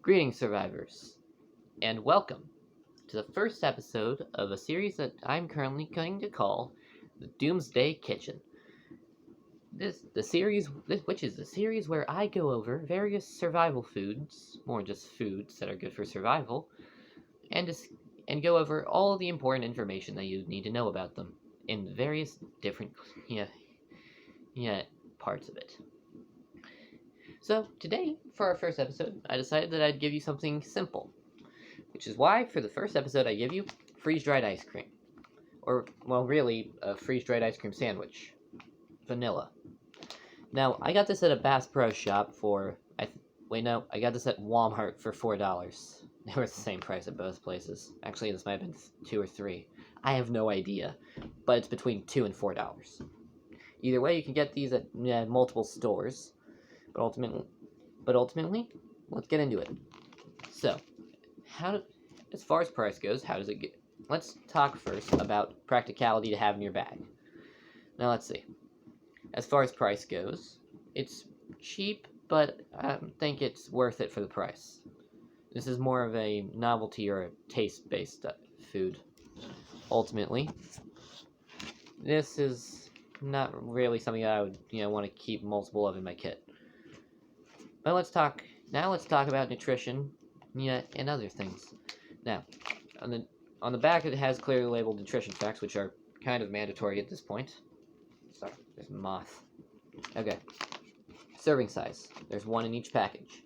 Greetings, survivors, and welcome to the first episode of a series that I'm currently going to call the Doomsday Kitchen. Which is the series where I go over various survival foods, more just foods that are good for survival, and go over all the important information that you need to know about them in various different parts of it. So today, for our first episode, I decided that I'd give you something simple, which is why for the first episode I give you freeze-dried ice cream. Or, well, really, a freeze-dried ice cream sandwich. Vanilla. Now, I got this at a Bass Pro Shop for, I got this at Walmart for $4. They were the same price at both places. Actually, this might have been 2 or 3. I have no idea, but it's between $2 and $4. Either way, you can get these at multiple stores, but ultimately, let's get into it. So, as far as price goes, how does it get? Let's talk first about practicality to have in your bag. Now, let's see. As far as price goes, it's cheap, but I think it's worth it for the price. This is more of a novelty or a taste-based food. Ultimately, this is not really something that I would, want to keep multiple of in my kit. But let's talk about nutrition, and other things. Now, on the back it has clearly labeled nutrition facts, which are kind of mandatory at this point. Sorry, there's a moth. Okay. Serving size. There's one in each package.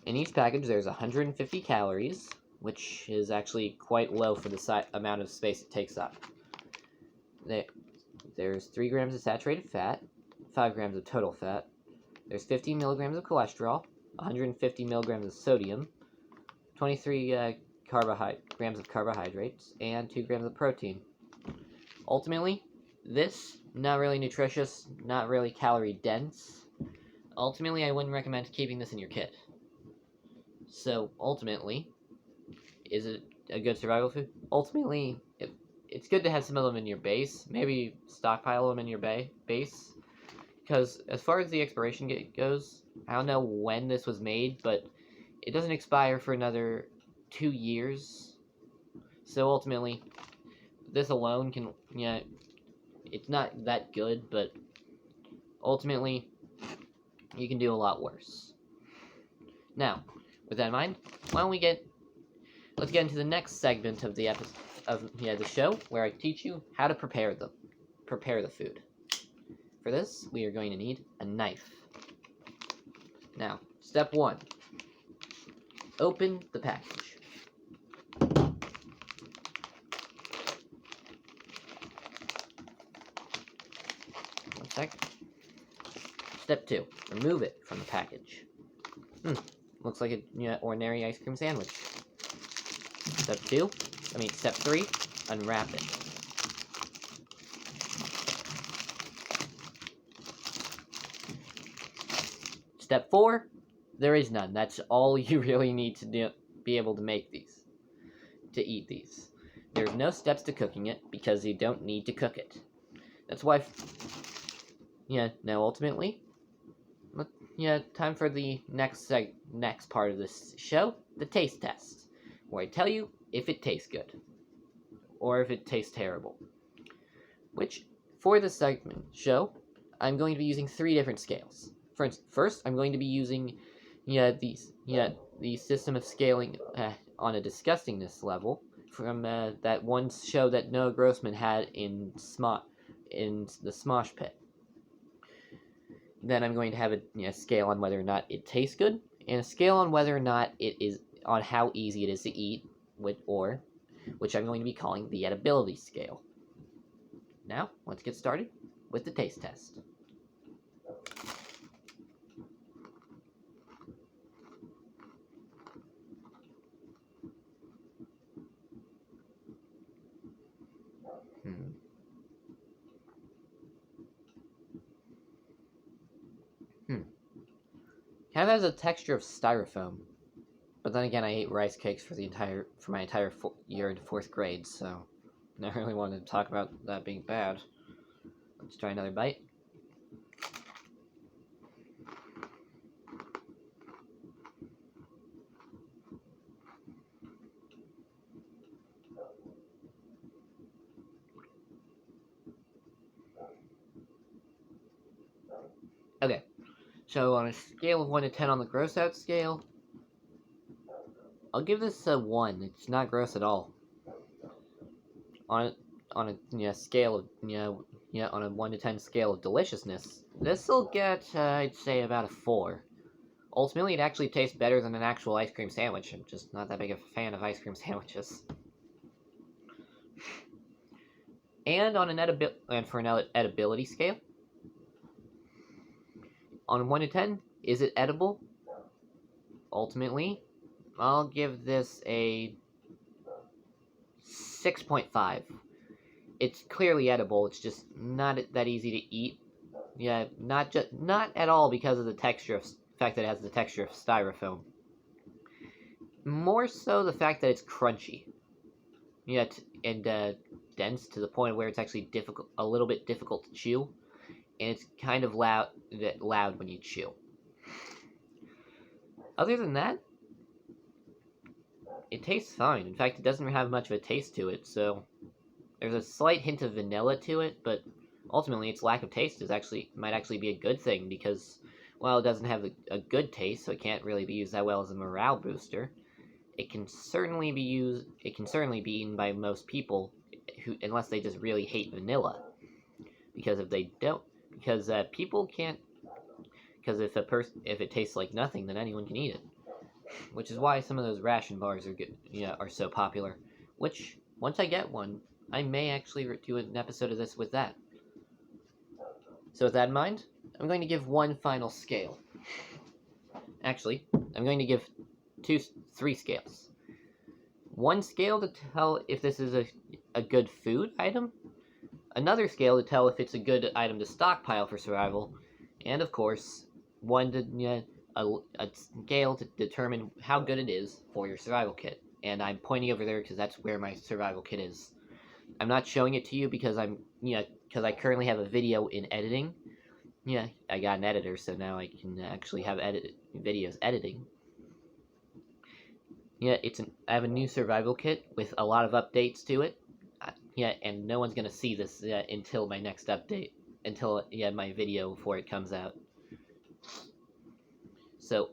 In each package there's 150 calories, which is actually quite low for the amount of space it takes up. There's 3 grams of saturated fat, 5 grams of total fat. There's 15 milligrams of cholesterol, 150 milligrams of sodium, 23 grams of carbohydrates, and 2 grams of protein. Ultimately, this, not really nutritious, not really calorie dense. Ultimately, I wouldn't recommend keeping this in your kit. So, ultimately, is it a good survival food? Ultimately, it's good to have some of them in your base. Maybe stockpile them in your base. Because as far as the expiration date goes, I don't know when this was made, but it doesn't expire for another 2 years. So ultimately, this alone can, it's not that good, but ultimately, you can do a lot worse. Now, with that in mind, let's get into the next segment of the the show, where I teach you how to prepare the food. For this, we are going to need a knife. Now, step 1. Open the package. One sec. Step 2. Remove it from the package. Looks like an ordinary ice cream sandwich. Step 3. Unwrap it. Step 4, there is none. That's all you really need to be able to make these, to eat these. There's no steps to cooking it, because you don't need to cook it. That's why, now ultimately, time for the next part of this show, the taste test, where I tell you if it tastes good, or if it tastes terrible. Which, for this show, I'm going to be using 3 different scales. First, I'm going to be using the system of scaling on a disgustingness level from that one show that Noah Grossman had in the Smosh Pit. Then I'm going to have a scale on whether or not it tastes good, and a scale on whether or not on how easy it is to eat, which I'm going to be calling the edibility scale. Now, let's get started with the taste test. Kind of has a texture of styrofoam, but then again, I ate rice cakes for my entire year in 4th grade, so I really wanted to talk about that being bad. Let's try another bite. So on a scale of 1 to 10 on the gross out scale, I'll give this a 1. It's not gross at all. On a scale of on a 1 to 10 scale of deliciousness, this will get I'd say about a 4. Ultimately, it actually tastes better than an actual ice cream sandwich. I'm just not that big of a fan of ice cream sandwiches. And on for an edibility scale, on 1 to 10, is it edible? Ultimately, I'll give this a 6.5. It's clearly edible. It's just not that easy to eat. Yeah, not at all because of the fact that it has the texture of styrofoam. More so the fact that it's crunchy. Yeah, and dense to the point where it's actually a little bit difficult to chew, and it's kind of loud when you chew. Other than that, it tastes fine. In fact, it doesn't have much of a taste to it, so there's a slight hint of vanilla to it, but ultimately its lack of taste might actually be a good thing because, while it doesn't have a good taste, so it can't really be used that well as a morale booster, it can certainly be eaten by most people unless they just really hate vanilla. Because if people can't, because if it tastes like nothing, then anyone can eat it. Which is why some of those ration bars are so popular. Which, once I get one, I may actually do an episode of this with that. So with that in mind, I'm going to give one final scale. Actually, I'm going to give 3 scales. One scale to tell if this is a good food item, another scale to tell if it's a good item to stockpile for survival, and of course, a scale to determine how good it is for your survival kit. And I'm pointing over there because that's where my survival kit is. I'm not showing it to you because because I currently have a video in editing. Yeah, I got an editor, so now I can actually have videos editing. Yeah, I have a new survival kit with a lot of updates to it. And no one's gonna see this until my next update, until my video before it comes out. So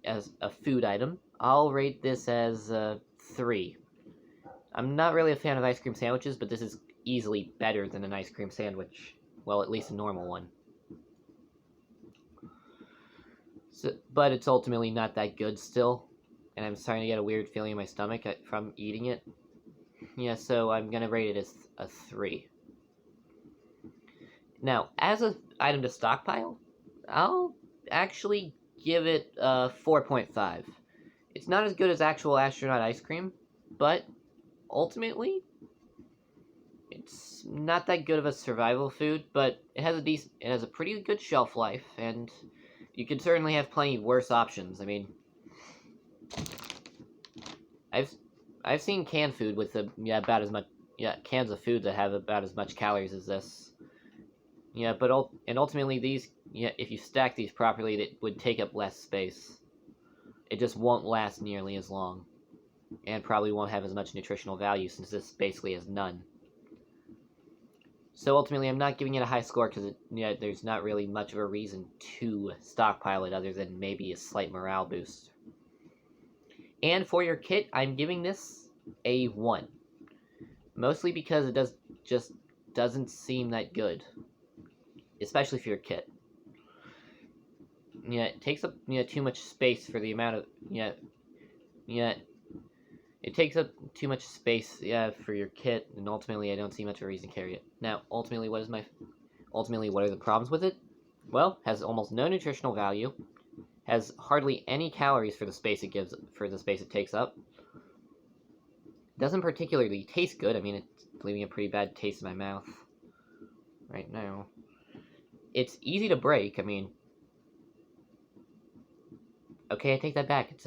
as a food item, I'll rate this as 3. I'm not really a fan of ice cream sandwiches, but this is easily better than an ice cream sandwich. Well, at least a normal one. But it's ultimately not that good still, and I'm starting to get a weird feeling in my stomach from eating it. Yeah, so I'm gonna rate it as a 3. Now, as an item to stockpile, I'll actually give it 4.5. It's not as good as actual astronaut ice cream, but ultimately, it's not that good of a survival food. But it has a pretty good shelf life, and you can certainly have plenty worse options. I mean, I've seen canned food with about as much cans of food that have about as much calories as this. Yeah, but ultimately these if you stack these properly, it would take up less space. It just won't last nearly as long, and probably won't have as much nutritional value since this basically has none. So ultimately, I'm not giving it a high score because there's not really much of a reason to stockpile it other than maybe a slight morale boost. And for your kit, I'm giving this a 1. Mostly because it doesn't seem that good. Especially for your kit. It takes up too much space for the amount of it takes up too much space for your kit, and ultimately I don't see much of a reason to carry it. Now, ultimately what are the problems with it? Well, has almost no nutritional value, has hardly any calories for the space it takes up. Doesn't particularly taste good. I mean, it's leaving a pretty bad taste in my mouth right now. It's easy to break. I mean, okay, I take that back. It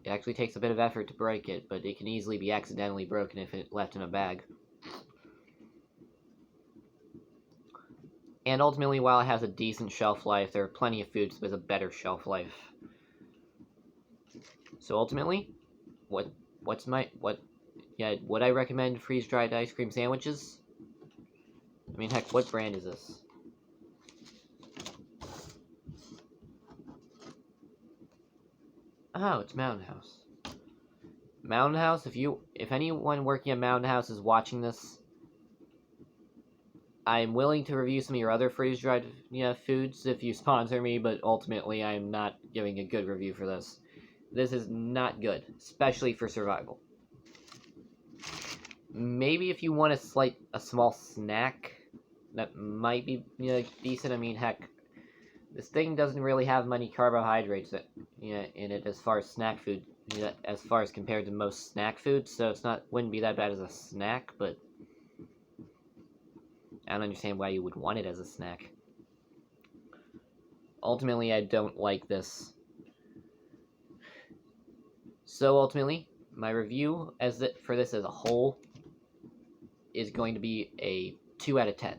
actually takes a bit of effort to break it, but it can easily be accidentally broken if it left in a bag. And ultimately, while it has a decent shelf life, there are plenty of foods with a better shelf life. So ultimately, would I recommend freeze-dried ice cream sandwiches? I mean, heck, what brand is this? Oh, it's Mountain House. Mountain House, if anyone working at Mountain House is watching this, I'm willing to review some of your other freeze-dried foods if you sponsor me, but ultimately I'm not giving a good review for this. This is not good, especially for survival. Maybe if you want a small snack, that might be decent. I mean, heck, this thing doesn't really have many carbohydrates in it as far as snack food, as far as compared to most snack foods. So wouldn't be that bad as a snack, but I don't understand why you would want it as a snack. Ultimately, I don't like this. So ultimately, my review for this as a whole is going to be a 2 out of 10.